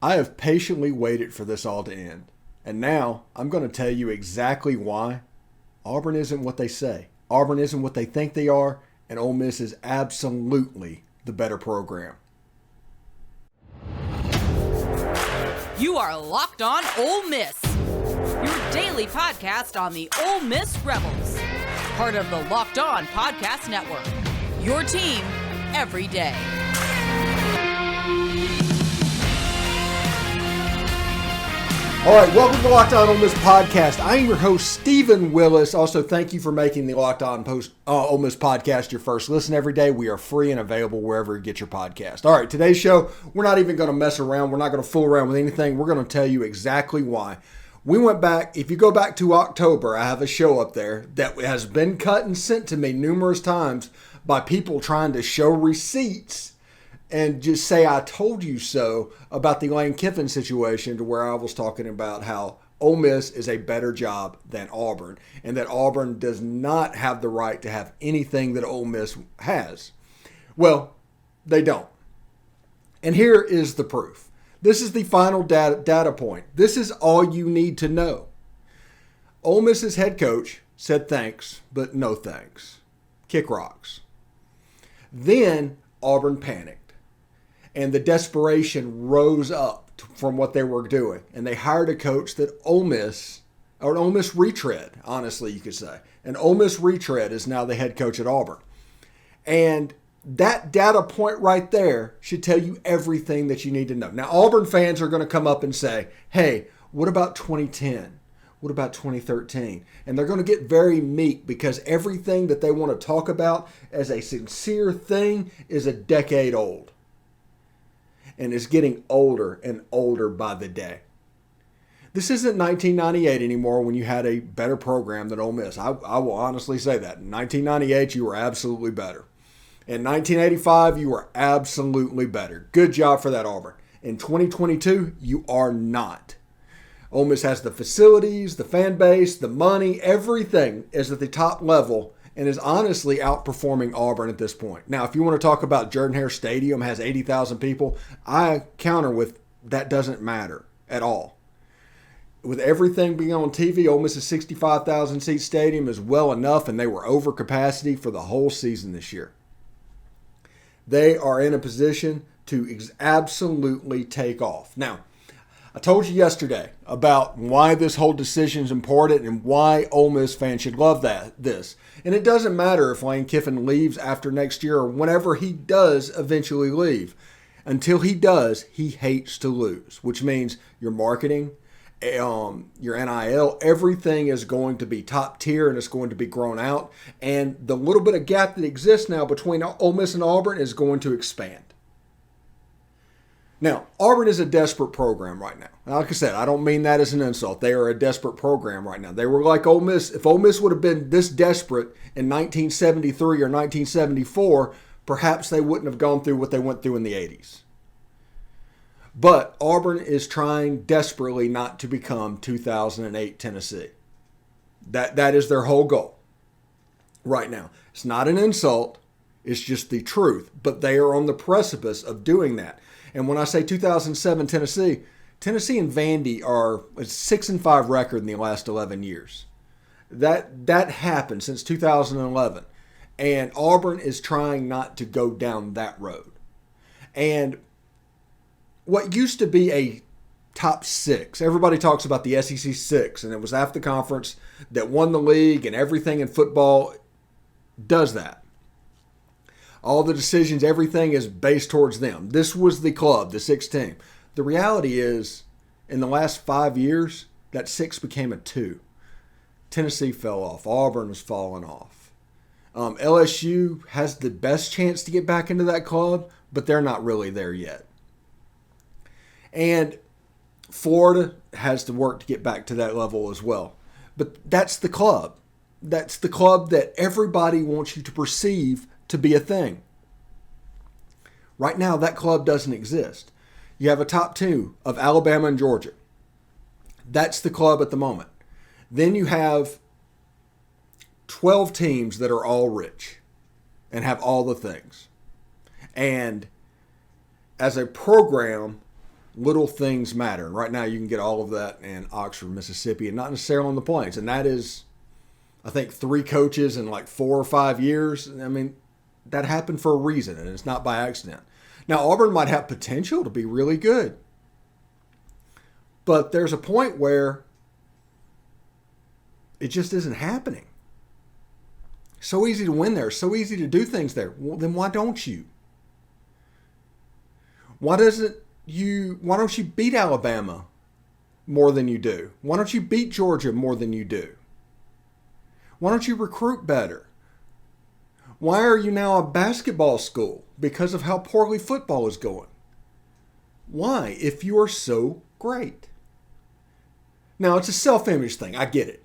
I have patiently waited for this all to end, and now I'm going to tell you exactly why Auburn isn't what they say. Auburn isn't what they think they are, and Ole Miss is absolutely the better program. You are Locked On Ole Miss, your daily podcast on the Ole Miss Rebels, part of the Locked On Podcast Network, your team every day. All right, welcome to Locked On Ole Miss Podcast. I am your host, Stephen Willis. Also, thank you for making the Locked On Ole Miss Podcast your first listen every day. We are free and available wherever you get your podcast. All right, today's show, we're not even going to mess around. We're not going to fool around with anything. We're going to tell you exactly why. We went back, if you go back to October, I have a show up there that has been cut and sent to me numerous times by people trying to show receipts and just say, I told you so, about the Lane Kiffin situation, to where I was talking about how Ole Miss is a better job than Auburn, and that Auburn does not have the right to have anything that Ole Miss has. Well, they don't. And here is the proof. This is the final data point. This is all you need to know. Ole Miss's head coach said thanks, but no thanks. Kick rocks. Then Auburn panicked. And the desperation rose up from what they were doing. And they hired a coach that Ole Miss, or an Ole Miss retread, honestly, you could say. An Ole Miss retread is now the head coach at Auburn. And that data point right there should tell you everything that you need to know. Now, Auburn fans are going to come up and say, hey, what about 2010? What about 2013? And they're going to get very meek, because everything that they want to talk about as a sincere thing is a decade old. And is getting older and older by the day. This isn't 1998 anymore, when you had a better program than Ole Miss. I will honestly say that. In 1998, you were absolutely better. In 1985, you were absolutely better. Good job for that, Auburn. In 2022, you are not. Ole Miss has the facilities, the fan base, the money, everything is at the top level, and is honestly outperforming Auburn at this point. Now, if you want to talk about Jordan-Hare Stadium has 80,000 people, I counter with that doesn't matter at all. With everything being on TV, Ole Miss's 65,000 seat stadium is well enough, and they were over capacity for the whole season this year. They are in a position to absolutely take off. Now, I told you yesterday about why this whole decision is important and why Ole Miss fans should love this. And it doesn't matter if Lane Kiffin leaves after next year or whenever he does eventually leave. Until he does, he hates to lose, which means your marketing, your NIL, everything is going to be top tier and it's going to be grown out. And the little bit of gap that exists now between Ole Miss and Auburn is going to expand. Now, Auburn is a desperate program right now. Like I said, I don't mean that as an insult. They are a desperate program right now. They were like Ole Miss. If Ole Miss would have been this desperate in 1973 or 1974, perhaps they wouldn't have gone through what they went through in the 80s. But Auburn is trying desperately not to become 2008 Tennessee. That is their whole goal right now. It's not an insult. It's just the truth. But they are on the precipice of doing that. And when I say 2007 Tennessee and Vandy are a 6-5 record in the last 11 years. That happened since 2011. And Auburn is trying not to go down that road. And what used to be a top 6, everybody talks about the SEC 6, and it was half the conference that won the league, and everything in football does that. All the decisions, everything is based towards them. This was the club, the 6th team. The reality is, in the last 5 years, that 6 became a 2. Tennessee fell off. Auburn was falling off. LSU has the best chance to get back into that club, but they're not really there yet. And Florida has to work to get back to that level as well. But that's the club. That's the club that everybody wants you to perceive to be a thing. Right now, that club doesn't exist. You have a top 2 of Alabama and Georgia. That's the club at the moment. Then you have 12 teams that are all rich and have all the things. And as a program, little things matter. And right now you can get all of that in Oxford, Mississippi, and not necessarily on the Plains. And that is, I think, 3 coaches in like 4 or 5 years. I mean, that happened for a reason, and it's not by accident. Now, Auburn might have potential to be really good. But there's a point where it just isn't happening. So easy to win there. So easy to do things there. Well, then why don't you? Why don't you beat Alabama more than you do? Why don't you beat Georgia more than you do? Why don't you recruit better? Why are you now a basketball school? Because of how poorly football is going. Why, if you are so great? Now, it's a self-image thing. I get it.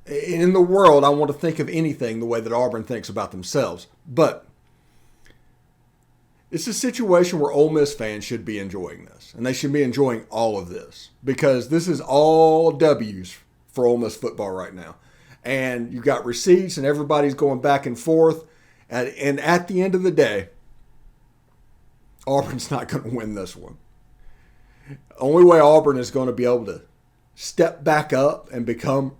In the world, I want to think of anything the way that Auburn thinks about themselves. But it's a situation where Ole Miss fans should be enjoying this. And they should be enjoying all of this. Because this is all W's for Ole Miss football right now. And you've got receipts and everybody's going back and forth. And at the end of the day, Auburn's not going to win this one. The only way Auburn is going to be able to step back up and become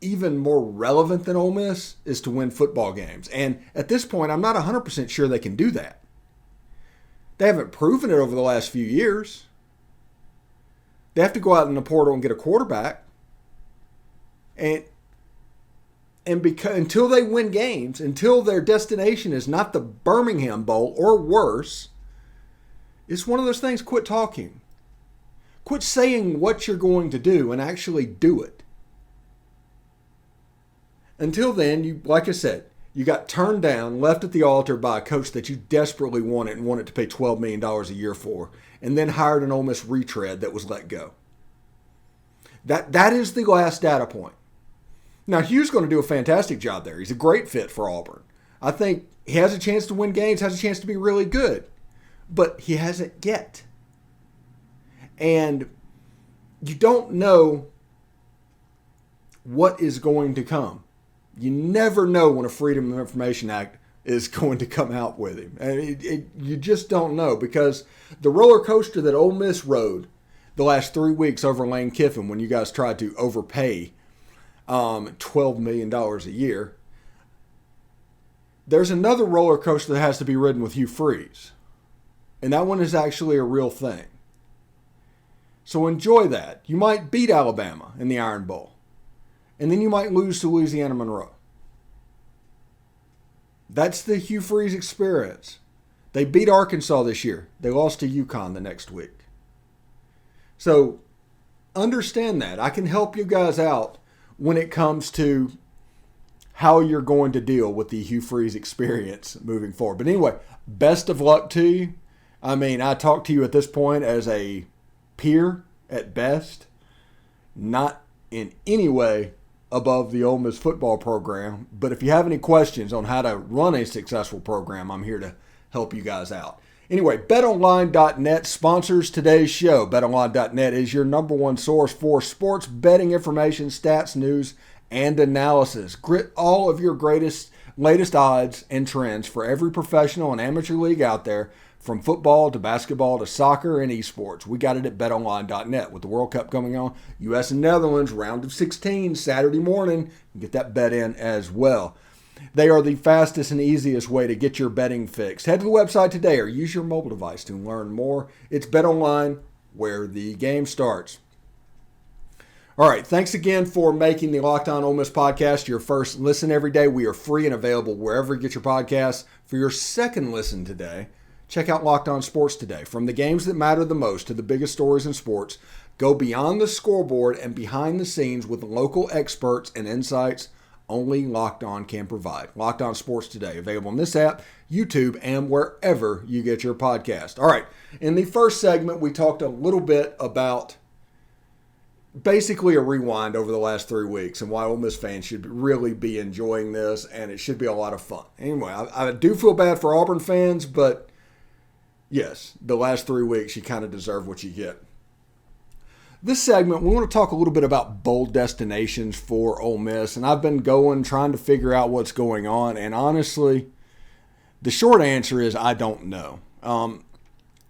even more relevant than Ole Miss is to win football games. And at this point, I'm not 100% sure they can do that. They haven't proven it over the last few years. They have to go out in the portal and get a quarterback. And until they win games, until their destination is not the Birmingham Bowl or worse, it's one of those things, quit talking. Quit saying what you're going to do and actually do it. Until then, like I said, you got turned down, left at the altar by a coach that you desperately wanted and wanted to pay $12 million a year for, and then hired an Ole Miss retread that was let go. That is the last data point. Now, Hugh's going to do a fantastic job there. He's a great fit for Auburn. I think he has a chance to win games, has a chance to be really good. But he hasn't yet. And you don't know what is going to come. You never know when a Freedom of Information Act is going to come out with him. And you just don't know, because the roller coaster that Ole Miss rode the last 3 weeks over Lane Kiffin when you guys tried to overpay $12 million a year, there's another roller coaster that has to be ridden with Hugh Freeze. And that one is actually a real thing. So enjoy that. You might beat Alabama in the Iron Bowl. And then you might lose to Louisiana Monroe. That's the Hugh Freeze experience. They beat Arkansas this year. They lost to UConn the next week. So understand that. I can help you guys out when it comes to how you're going to deal with the Hugh Freeze experience moving forward. But anyway, best of luck to you. I mean, I talk to you at this point as a peer at best, not in any way above the Ole Miss football program. But if you have any questions on how to run a successful program, I'm here to help you guys out. Anyway, BetOnline.net sponsors today's show. BetOnline.net is your number one source for sports betting information, stats, news, and analysis. Grit all of your latest odds and trends for every professional and amateur league out there, from football to basketball to soccer and esports. We got it at BetOnline.net. With the World Cup coming on, U.S. and Netherlands, round of 16, Saturday morning. Get that bet in as well. They are the fastest and easiest way to get your betting fixed. Head to the website today or use your mobile device to learn more. It's BetOnline, where the game starts. All right, thanks again for making the Locked On Ole Miss podcast your first listen every day. We are free and available wherever you get your podcasts. For your second listen today, check out Locked On Sports Today. From the games that matter the most to the biggest stories in sports, go beyond the scoreboard and behind the scenes with local experts and insights only Locked On can provide. Locked On Sports Today, available on this app, YouTube, and wherever you get your podcast. All right, in the first segment, we talked a little bit about basically a rewind over the last 3 weeks and why Ole Miss fans should really be enjoying this, and it should be a lot of fun. Anyway, I do feel bad for Auburn fans, but yes, the last 3 weeks, you kind of deserve what you get. This segment, we want to talk a little bit about bowl destinations for Ole Miss, and I've been trying to figure out what's going on, and honestly, the short answer is I don't know.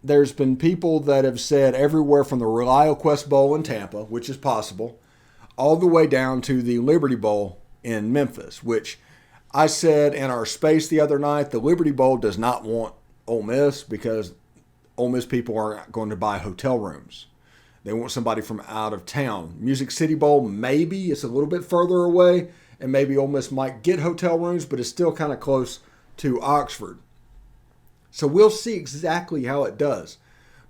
there's been people that have said everywhere from the Reliaquest Bowl in Tampa, which is possible, all the way down to the Liberty Bowl in Memphis, which I said in our space the other night, the Liberty Bowl does not want Ole Miss because Ole Miss people aren't going to buy hotel rooms. They want somebody from out of town. Music City Bowl, maybe it's a little bit further away, and maybe Ole Miss might get hotel rooms, but it's still kind of close to Oxford. So we'll see exactly how it does.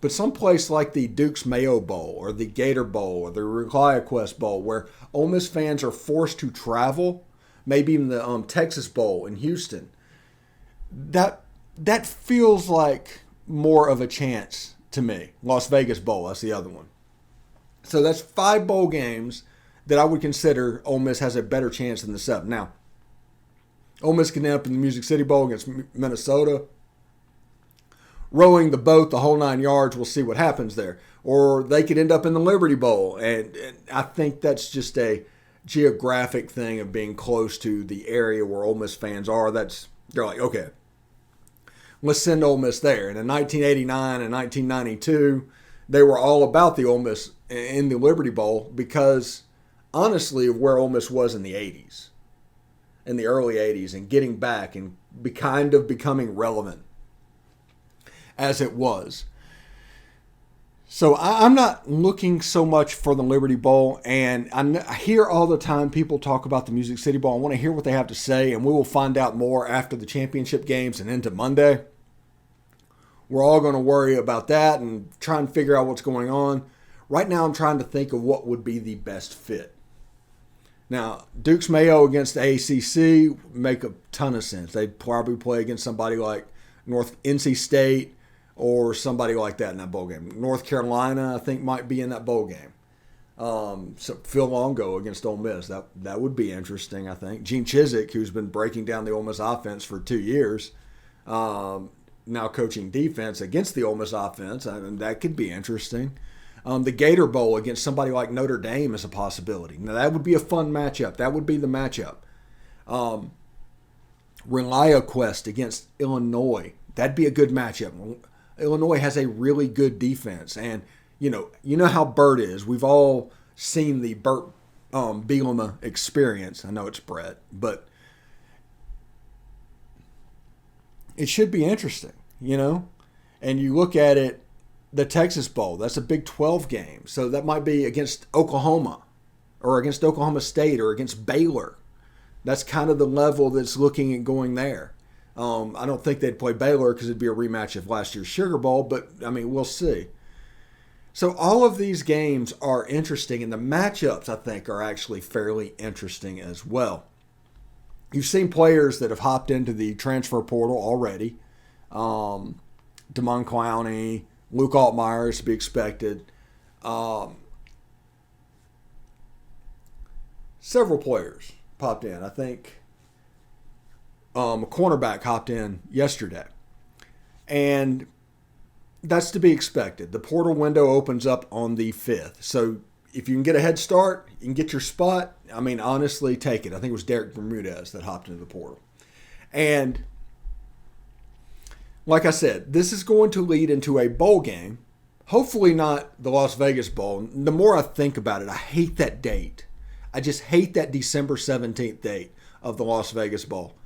But someplace like the Duke Mayo Bowl or the Gator Bowl or the Reliaquest Bowl, where Ole Miss fans are forced to travel, maybe even the Texas Bowl in Houston, that feels like more of a chance to me. Las Vegas Bowl, that's the other one. So that's 5 bowl games that I would consider Ole Miss has a better chance than the 7. Now, Ole Miss can end up in the Music City Bowl against Minnesota, rowing the boat the whole 9 yards. We'll see what happens there. Or they could end up in the Liberty Bowl, and I think that's just a geographic thing of being close to the area where Ole Miss fans are. They're like, okay, let's send Ole Miss there. And in 1989 and 1992, they were all about the Ole Miss in the Liberty Bowl because, honestly, of where Ole Miss was in the 80s, in the early 80s, and getting back and kind of becoming relevant as it was. So I'm not looking so much for the Liberty Bowl, and I hear all the time people talk about the Music City Bowl. I want to hear what they have to say, and we will find out more after the championship games and into Monday. We're all going to worry about that and try and figure out what's going on. Right now, I'm trying to think of what would be the best fit. Now, Duke Mayo against the ACC make a ton of sense. They'd probably play against somebody like NC State or somebody like that in that bowl game. North Carolina, I think, might be in that bowl game. So Phil Longo against Ole Miss. That would be interesting, I think. Gene Chizik, who's been breaking down the Ole Miss offense for 2 years, now coaching defense against the Ole Miss offense. That could be interesting. The Gator Bowl against somebody like Notre Dame is a possibility. Now, that would be a fun matchup. That would be the matchup. Reliaquest against Illinois. That'd be a good matchup. Illinois has a really good defense. And, you know how Burt is. We've all seen the Burt Bielema experience. I know it's Brett, but it should be interesting, And you look at it, the Texas Bowl, that's a Big 12 game. So that might be against Oklahoma or against Oklahoma State or against Baylor. That's kind of the level that's looking at going there. I don't think they'd play Baylor because it'd be a rematch of last year's Sugar Bowl, but, we'll see. So all of these games are interesting, and the matchups, I think, are actually fairly interesting as well. You've seen players that have hopped into the transfer portal already. Damon Clowney, Luke Altmaier is to be expected. Several players popped in. I think a cornerback hopped in yesterday. And that's to be expected. The portal window opens up on the 5th. So if you can get a head start, you can get your spot, honestly, take it. I think it was Derek Bermudez that hopped into the portal. And like I said, this is going to lead into a bowl game. Hopefully not the Las Vegas Bowl. The more I think about it, I hate that date. I just hate that December 17th date of the Las Vegas Bowl.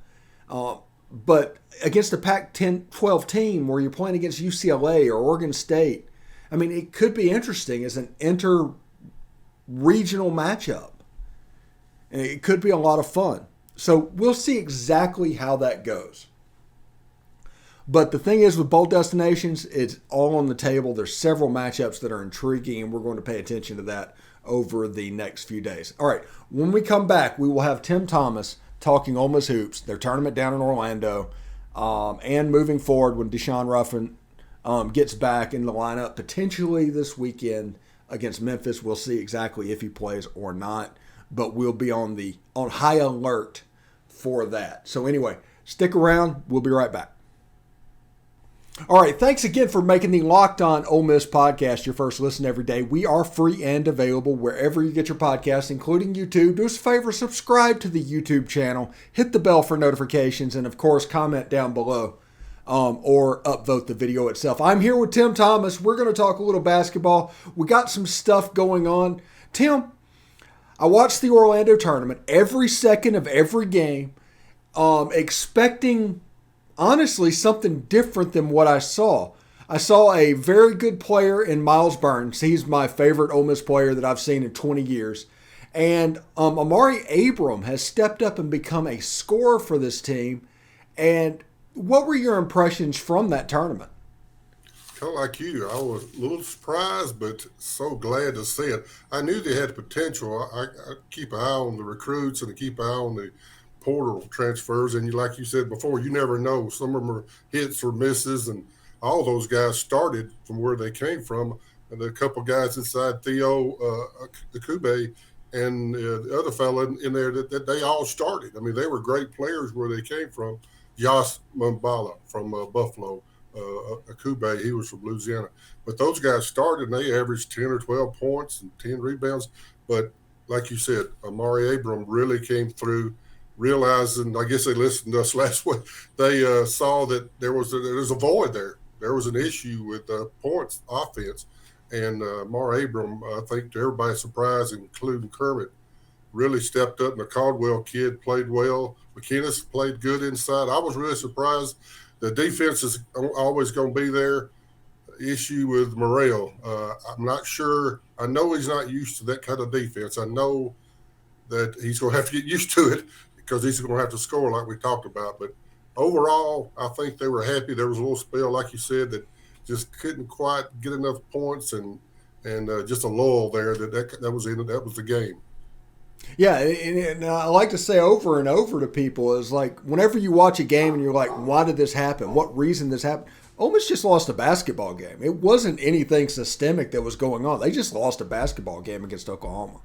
But against a Pac-12 team where you're playing against UCLA or Oregon State, it could be interesting as an inter-regional matchup. And it could be a lot of fun. So we'll see exactly how that goes. But the thing is with bowl destinations, it's all on the table. There's several matchups that are intriguing, and we're going to pay attention to that over the next few days. All right, when we come back, we will have Tim Thomas talking Ole Miss hoops, their tournament down in Orlando, and moving forward when Deshaun Ruffin gets back in the lineup potentially this weekend against Memphis. We'll see exactly if he plays or not, but we'll be on high alert for that. So anyway, stick around. We'll be right back. All right, thanks again for making the Locked On Ole Miss podcast your first listen every day. We are free and available wherever you get your podcasts, including YouTube. Do us a favor, subscribe to the YouTube channel, hit the bell for notifications, and of course, comment down below or upvote the video itself. I'm here with Tim Thomas. We're going to talk a little basketball. We got some stuff going on. Tim, I watched the Orlando tournament every second of every game, expecting, honestly, something different than what I saw. I saw a very good player in Miles Burns. He's my favorite Ole Miss player that I've seen in 20 years. And Amari Abram has stepped up and become a scorer for this team. And what were your impressions from that tournament? Kind of like you, I was a little surprised, but so glad to see it. I knew they had potential. I keep an eye on the recruits and I keep an eye on the portal transfers. And like you said before, you never know. Some of them are hits or misses, and all those guys started from where they came from. And a couple guys inside Theo Akube and the other fella in there that they all started. I mean, they were great players where they came from. Yas Mumbala from Buffalo, Akube, he was from Louisiana. But those guys started, and they averaged 10 or 12 points and 10 rebounds. But like you said, Amari Abram really came through, realizing, I guess they listened to us last week, they saw that there was a void there. There was an issue with points offense. And Amari Abram, I think to everybody's surprise, including Kermit, really stepped up. And the Caldwell kid played well. McInnes played good inside. I was really surprised. The defense is always going to be there. Issue with Morrell. I'm not sure. I know he's not used to that kind of defense. I know that he's going to have to get used to it because he's going to have to score like we talked about. But overall, I think they were happy. There was a little spell, like you said, that just couldn't quite get enough points and just a lull there. That was the game. Yeah, and I like to say over and over to people is like whenever you watch a game and you're like, why did this happen? What reason this happened? Ole Miss just lost a basketball game. It wasn't anything systemic that was going on. They just lost a basketball game against Oklahoma.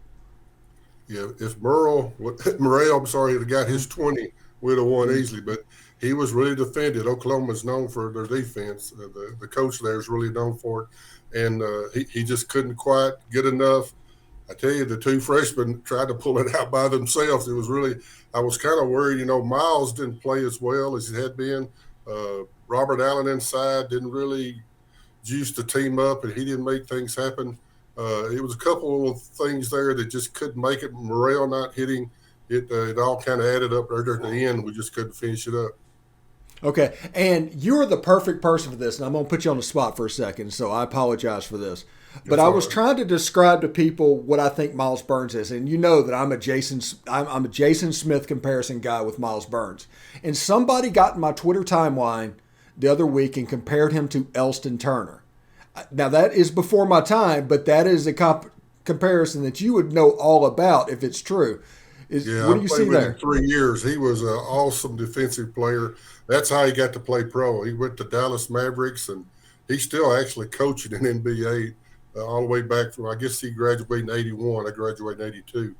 Yeah, if Morrell, had got his 20, we'd have won easily. But he was really defended. Oklahoma's known for their defense. The coach there is really known for it. And he just couldn't quite get enough. I tell you, the two freshmen tried to pull it out by themselves. It was really – I was kind of worried. Miles didn't play as well as he had been. Robert Allen inside didn't really juice the team up, and he didn't make things happen. It was a couple of things there that just couldn't make it. Morrell not hitting. It all kind of added up right there at the end. We just couldn't finish it up. Okay, and you're the perfect person for this, and I'm going to put you on the spot for a second, so I apologize for this. But I was trying to describe to people what I think Miles Burns is, and you know that I'm a Jason Smith comparison guy with Miles Burns. And somebody got in my Twitter timeline the other week and compared him to Elston Turner. Now, that is before my time, but that is a comparison that you would know all about if it's true. What do you see there? 3 years. He was an awesome defensive player. That's how he got to play pro. He went to Dallas Mavericks, and he's still actually coaching in NBA all the way back from, I guess he graduated in 81. I graduated in 82.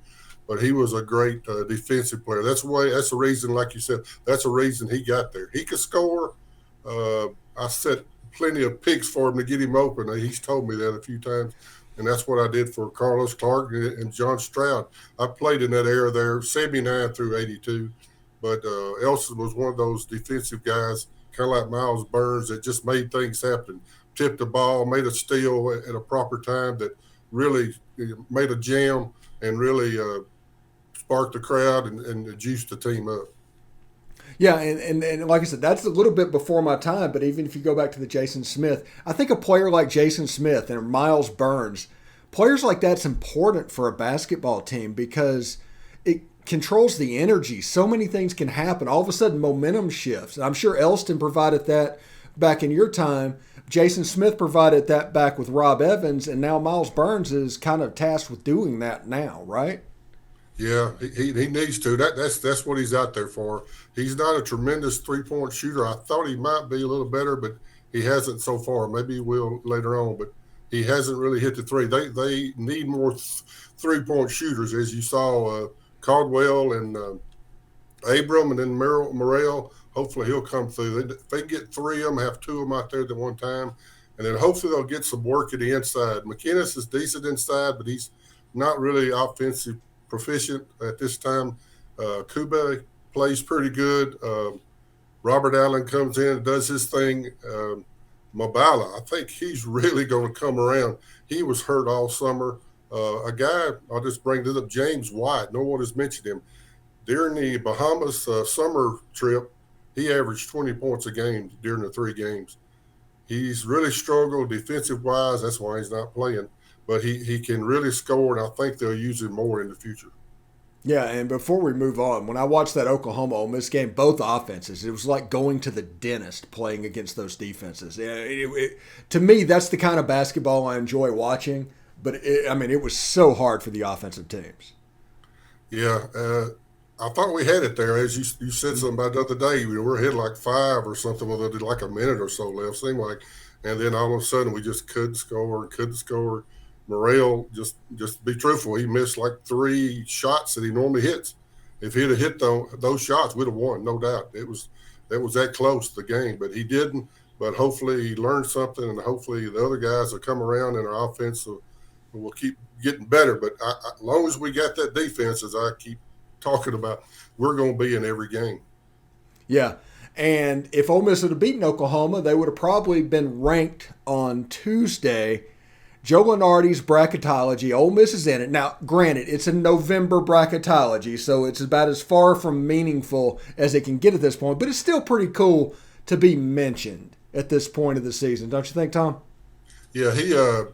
But he was a great defensive player. That's the reason, like you said, that's the reason he got there. He could score. I set plenty of picks for him to get him open. He's told me that a few times. And that's what I did for Carlos Clark and John Stroud. I played in that era there, 79 through 82. But Elston was one of those defensive guys, kind of like Miles Burns, that just made things happen. Tipped the ball, made a steal at a proper time that really made a jam and really sparked the crowd and juiced the team up. Yeah, and like I said, that's a little bit before my time, but even if you go back to the Jason Smith, I think a player like Jason Smith and Miles Burns, players like that's important for a basketball team because it controls the energy. So many things can happen. All of a sudden, momentum shifts. And I'm sure Elston provided that back in your time. Jason Smith provided that back with Rob Evans, and now Miles Burns is kind of tasked with doing that now, right? Yeah, he needs to. That's what he's out there for. He's not a tremendous three-point shooter. I thought he might be a little better, but he hasn't so far. Maybe he will later on, but he hasn't really hit the three. They need more three-point shooters, as you saw Caldwell and Abram and then Morrell. Hopefully he'll come through. If they get three of them, have two of them out there at one time, and then hopefully they'll get some work at the inside. McInnes is decent inside, but he's not really offensive proficient at this time. Kube plays pretty good. Robert Allen comes in and does his thing. Mabala, I think he's really going to come around. He was hurt all summer. A guy, I'll just bring this up, James White. No one has mentioned him. During the Bahamas summer trip, he averaged 20 points a game during the 3 games. He's really struggled defensive-wise. That's why he's not playing. But he can really score, and I think they'll use him more in the future. Yeah, and before we move on, when I watched that Oklahoma Ole Miss game, both offenses, it was like going to the dentist playing against those defenses. To me, that's the kind of basketball I enjoy watching. But, it was so hard for the offensive teams. Yeah, I thought we had it there. As you said something about the other day, we were ahead like 5 or something with like a minute or so left, seemed like. And then all of a sudden we just couldn't score. Morrell, just to be truthful, he missed like 3 shots that he normally hits. If he'd have hit those shots, we'd have won, no doubt. It was that close, the game, but he didn't. But hopefully he learned something, and hopefully the other guys will come around and our offense will keep getting better. But as long as we got that defense, as I keep talking about, we're going to be in every game. Yeah, and if Ole Miss would have beaten Oklahoma, they would have probably been ranked on Tuesday. Joe Lunardi's Bracketology, Ole Miss is in it. Now, granted, it's a November Bracketology, so it's about as far from meaningful as it can get at this point, but it's still pretty cool to be mentioned at this point of the season. Don't you think, Tom? Yeah,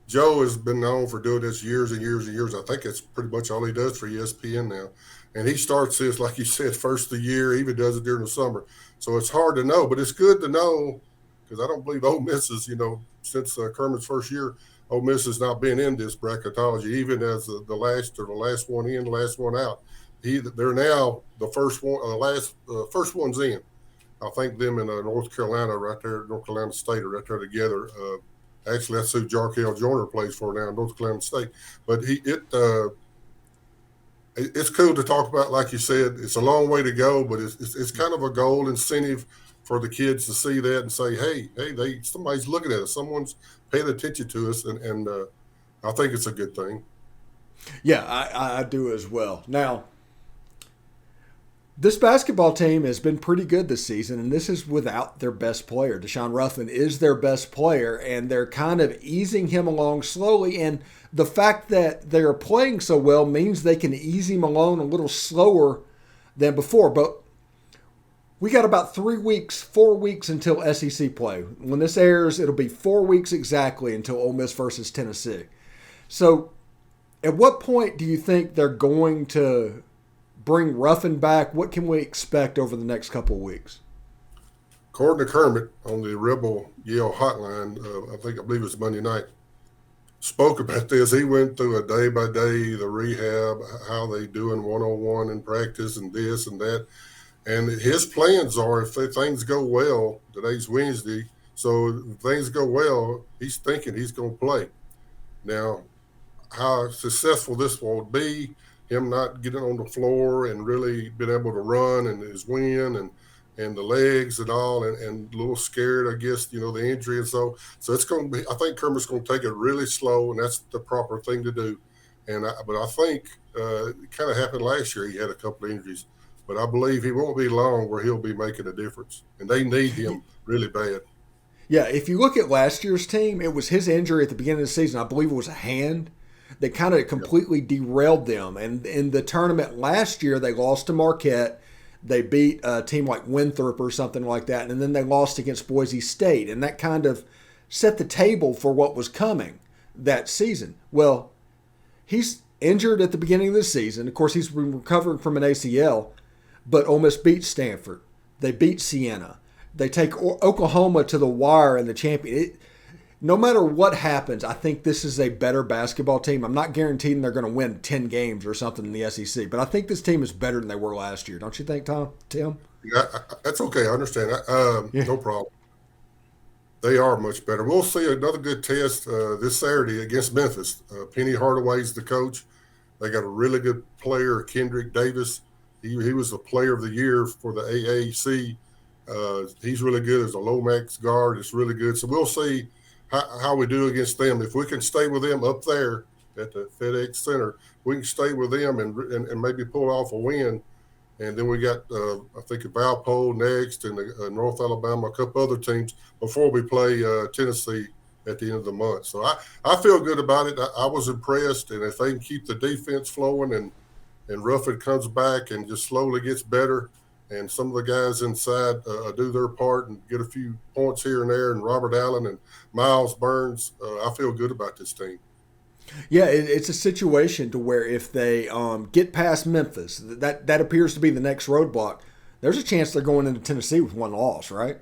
Joe has been known for doing this years and years and years. I think it's pretty much all he does for ESPN now. And he starts this, like you said, first of the year, even does it during the summer. So it's hard to know, but it's good to know because I don't believe Ole Miss is, since Kermit's first year, Ole Miss has not been in this bracketology, even as the last one in, the last one out. They're now the first one's in. I think them in North Carolina, right there, North Carolina State are right there together. Actually, that's who Jarkel Joyner plays for now, North Carolina State. But it's cool to talk about, like you said. It's a long way to go, but it's kind of a goal incentive for the kids to see that and say, hey, somebody's looking at us. Someone's paying attention to us, and I think it's a good thing. Yeah, I do as well. Now, this basketball team has been pretty good this season, and this is without their best player. Deshaun Ruffin is their best player, and they're kind of easing him along slowly. And the fact that they're playing so well means they can ease him along a little slower than before. But we got about 4 weeks until SEC play. When this airs, it'll be 4 weeks exactly until Ole Miss versus Tennessee. So at what point do you think they're going to bring Ruffin back? What can we expect over the next couple of weeks? According to Kermit on the Rebel Yale hotline, I believe it was Monday night, spoke about this. He went through a day-by-day, the rehab, how they doing one-on-one in practice and this and that. And his plans are, if things go well, today's Wednesday, so if things go well, he's thinking he's going to play. Now, how successful this will be, him not getting on the floor and really being able to run and his win and the legs and all, and a little scared, I guess, the injury. And so it's going to be, I think Kermit's going to take it really slow, and that's the proper thing to do. But I think it kind of happened last year. He had a couple of injuries. But I believe he won't be long where he'll be making a difference. And they need him really bad. Yeah, if you look at last year's team, it was his injury at the beginning of the season. I believe it was a hand that kind of completely derailed them. And in the tournament last year, they lost to Marquette. They beat a team like Winthrop or something like that. And then they lost against Boise State. And that kind of set the table for what was coming that season. Well, he's injured at the beginning of the season. Of course, he's been recovering from an ACL. But Ole Miss beat Stanford. They beat Siena. They take Oklahoma to the wire in the champion. No matter what happens, I think this is a better basketball team. I'm not guaranteeing they're going to win 10 games or something in the SEC, but I think this team is better than they were last year. Don't you think, Tim? Yeah, that's okay. I understand. No problem. They are much better. We'll see another good test this Saturday against Memphis. Penny Hardaway's the coach. They got a really good player, Kendrick Davis. He was the player of the year for the AAC. He's really good as a low-max guard. It's really good. So we'll see how we do against them. If we can stay with them up there at the FedEx Center, we can stay with them and maybe pull off a win. And then we got, I think, Valpo next, and North Alabama, a couple other teams before we play Tennessee at the end of the month. So I feel good about it. I was impressed, and if they can keep the defense flowing and Ruffin comes back and just slowly gets better, and some of the guys inside do their part and get a few points here and there, and Robert Allen and Miles Burns, I feel good about this team. Yeah, it's a situation to where if they get past Memphis, that appears to be the next roadblock, there's a chance they're going into Tennessee with one loss, right?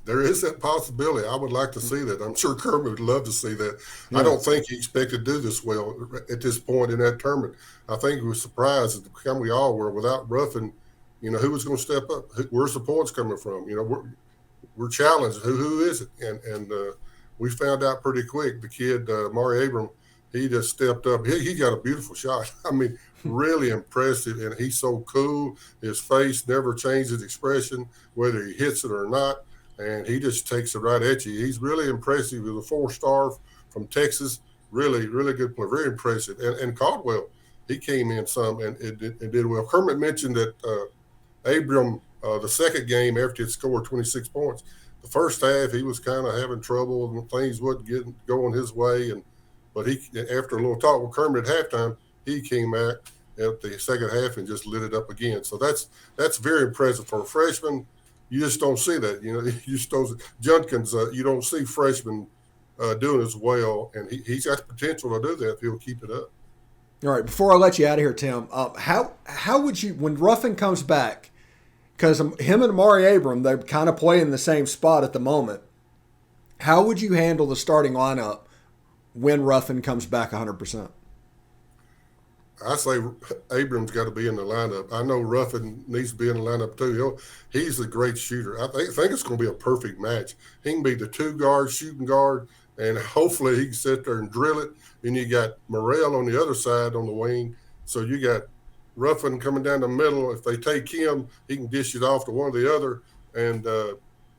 There is that possibility. I would like to see that. I'm sure Kermit would love to see that. Yeah. I don't think he expected to do this well at this point in that tournament. I think he was surprised, at the time we all were, without Ruffin, who was going to step up? Where's the points coming from? We're challenged. Who is it? And we found out pretty quick. The kid, Mari Abram, he just stepped up. He got a beautiful shot. I mean, really impressive. And he's so cool. His face never changes expression, whether he hits it or not. And he just takes it right at you. He's really impressive. With a 4-star from Texas. Really, really good player. Very impressive. And Caldwell, he came in some and did well. Kermit mentioned that Abram, the second game after he had scored 26 points, the first half he was kind of having trouble and things wasn't going his way. But he, after a little talk with Kermit at halftime, he came back at the second half and just lit it up again. So that's very impressive for a freshman. You just don't see that. You just don't. Junkins, you don't see freshmen doing as well, and he's got the potential to do that if he'll keep it up. All right, before I let you out of here, Tim, how would you, when Ruffin comes back, because him and Amari Abram, they're kind of playing the same spot at the moment, how would you handle the starting lineup when Ruffin comes back 100%? I say Abrams got to be in the lineup. I know Ruffin needs to be in the lineup too. He's a great shooter. I think it's going to be a perfect match. He can be the 2-guard, shooting guard, and hopefully he can sit there and drill it. And you got Morrell on the other side on the wing. So you got Ruffin coming down the middle. If they take him, he can dish it off to one or the other. And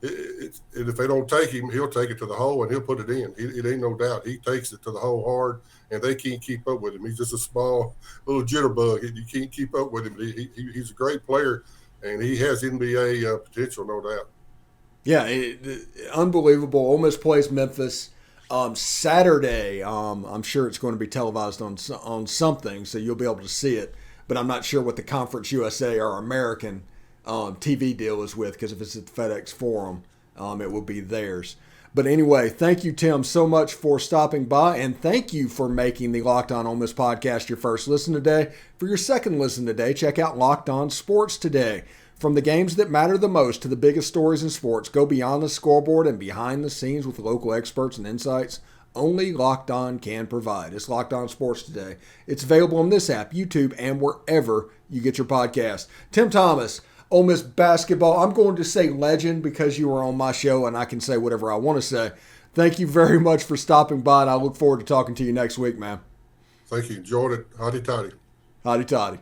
if they don't take him, he'll take it to the hole and he'll put it in. It ain't no doubt. He takes it to the hole hard, and they can't keep up with him. He's just a small little jitterbug. You can't keep up with him. He's a great player, and he has NBA potential, no doubt. Yeah, unbelievable. Ole Miss plays Memphis Saturday. I'm sure it's going to be televised on something, so you'll be able to see it. But I'm not sure what the Conference USA or American TV deal is with, because if it's at the FedEx Forum, it will be theirs. But anyway, thank you, Tim, so much for stopping by, and thank you for making the Locked On Ole Miss podcast your first listen today. For your second listen today, check out Locked On Sports Today. From the games that matter the most to the biggest stories in sports, go beyond the scoreboard and behind the scenes with local experts and insights only Locked On can provide. It's Locked On Sports Today. It's available on this app, YouTube, and wherever you get your podcast. Tim Thomas, Ole Miss basketball. I'm going to say legend because you were on my show and I can say whatever I want to say. Thank you very much for stopping by, and I look forward to talking to you next week, man. Thank you. Enjoyed it. Hotty toddy. Hotty toddy.